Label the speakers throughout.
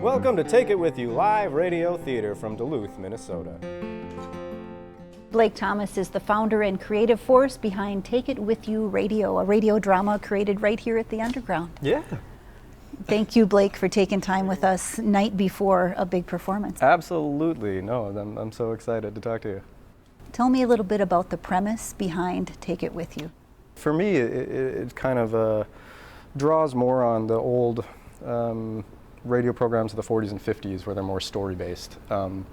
Speaker 1: Welcome to Take It With You Live Radio Theater from Duluth, Minnesota.
Speaker 2: Blake Thomas is the founder and creative force behind Take It With You Radio, a radio drama created right here at the Underground.
Speaker 1: Yeah.
Speaker 2: Thank you, Blake, for taking time with us night before a big performance.
Speaker 1: Absolutely. No, I'm so excited to talk to you.
Speaker 2: Tell me a little bit about the premise behind Take It With You.
Speaker 1: For me, it kind of draws more on the old radio programs of the 40s and 50s where they're more story-based,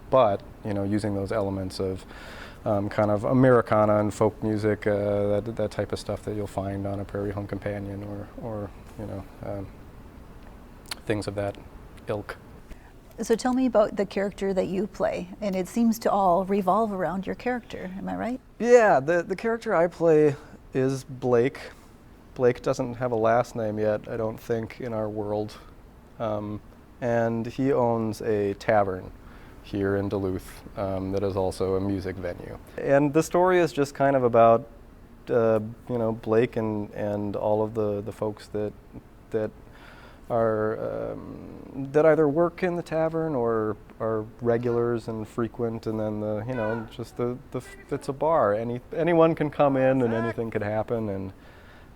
Speaker 1: but using those elements of kind of Americana and folk music, that type of stuff that you'll find on a Prairie Home Companion or things of that ilk.
Speaker 2: So tell me about the character that you play, and it seems to all revolve around your character, am I right?
Speaker 1: Yeah, the character I play is Blake. Blake doesn't have a last name yet, I don't think, in our world. And he owns a tavern here in Duluth that is also a music venue. And the story is just kind of about Blake and all of the folks that are that either work in the tavern or are regulars and frequent, and then it's a bar. Anyone can come in and anything could happen,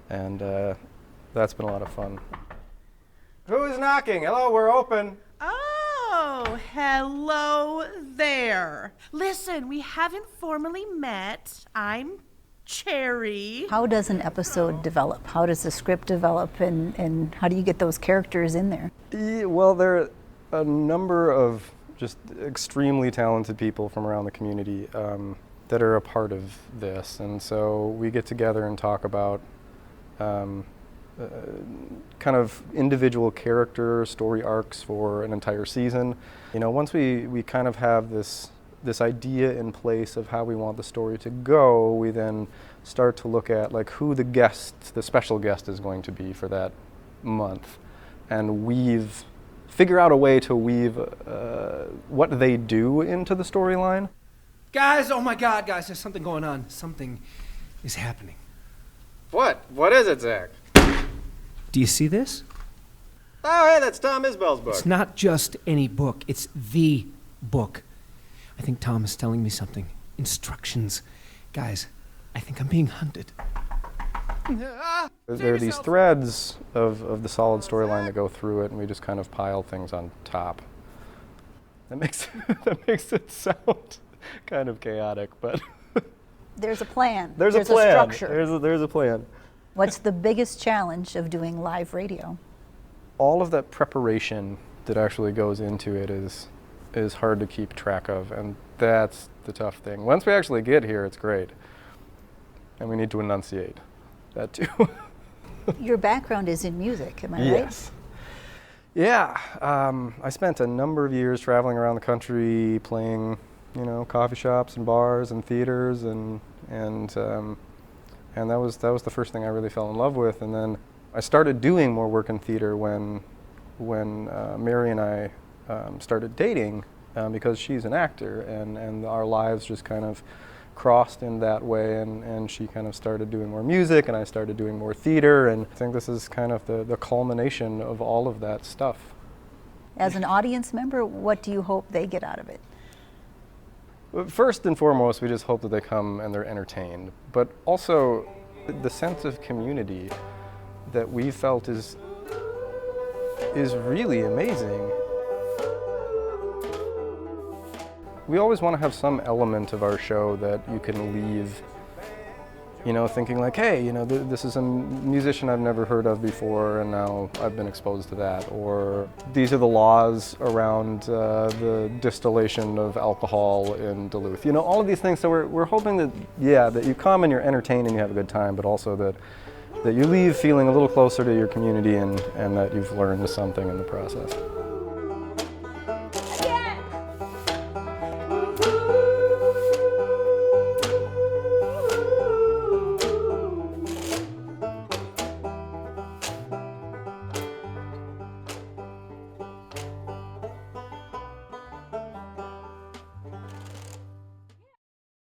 Speaker 1: and that's been a lot of fun. Who's knocking? Hello, we're open.
Speaker 3: Oh, hello there. Listen, we haven't formally met. I'm Cherry.
Speaker 2: How does an episode develop? How does the script develop, and how do you get those characters in there?
Speaker 1: Well, there are a number of just extremely talented people from around the community that are a part of this, and so we get together and talk about kind of individual character story arcs for an entire season. Once we kind of have this idea in place of how we want the story to go, we then start to look at who the special guest is going to be for that month, and figure out a way to weave what they do into the storyline.
Speaker 4: Guys, oh my God, guys, there's something going on. Something is happening.
Speaker 1: What? What is it, Zach?
Speaker 4: Do you see this?
Speaker 1: Oh, hey, that's Tom Isbell's book.
Speaker 4: It's not just any book, it's the book. I think Tom is telling me something. Instructions. Guys, I think I'm being hunted.
Speaker 1: There are these threads of the solid storyline that go through it, and we just kind of pile things on top. That makes it sound kind of chaotic, but
Speaker 2: There's a plan.
Speaker 1: There's a
Speaker 2: structure.
Speaker 1: There's a plan.
Speaker 2: What's the biggest challenge of doing live radio?
Speaker 1: All of that preparation that actually goes into it is hard to keep track of, and that's the tough thing. Once we actually get here, it's great, and we need to enunciate that too.
Speaker 2: Your background is in music, am I right?
Speaker 1: Yes. Yeah, I spent a number of years traveling around the country playing, coffee shops and bars and theaters, and that was the first thing I really fell in love with. And then I started doing more work in theater when Mary and I started dating, because she's an actor, and our lives just kind of crossed in that way, and she kind of started doing more music and I started doing more theater, and I think this is kind of the culmination of all of that stuff.
Speaker 2: As an audience member, what do you hope they get out of it?
Speaker 1: First and foremost, we just hope that they come and they're entertained, but also the sense of community that we felt is really amazing. We always want to have some element of our show that you can leave, thinking hey, this is a musician I've never heard of before, and now I've been exposed to that. Or these are the laws around the distillation of alcohol in Duluth. All of these things. So we're hoping that you come and you're entertained and you have a good time, but also that you leave feeling a little closer to your community and that you've learned something in the process.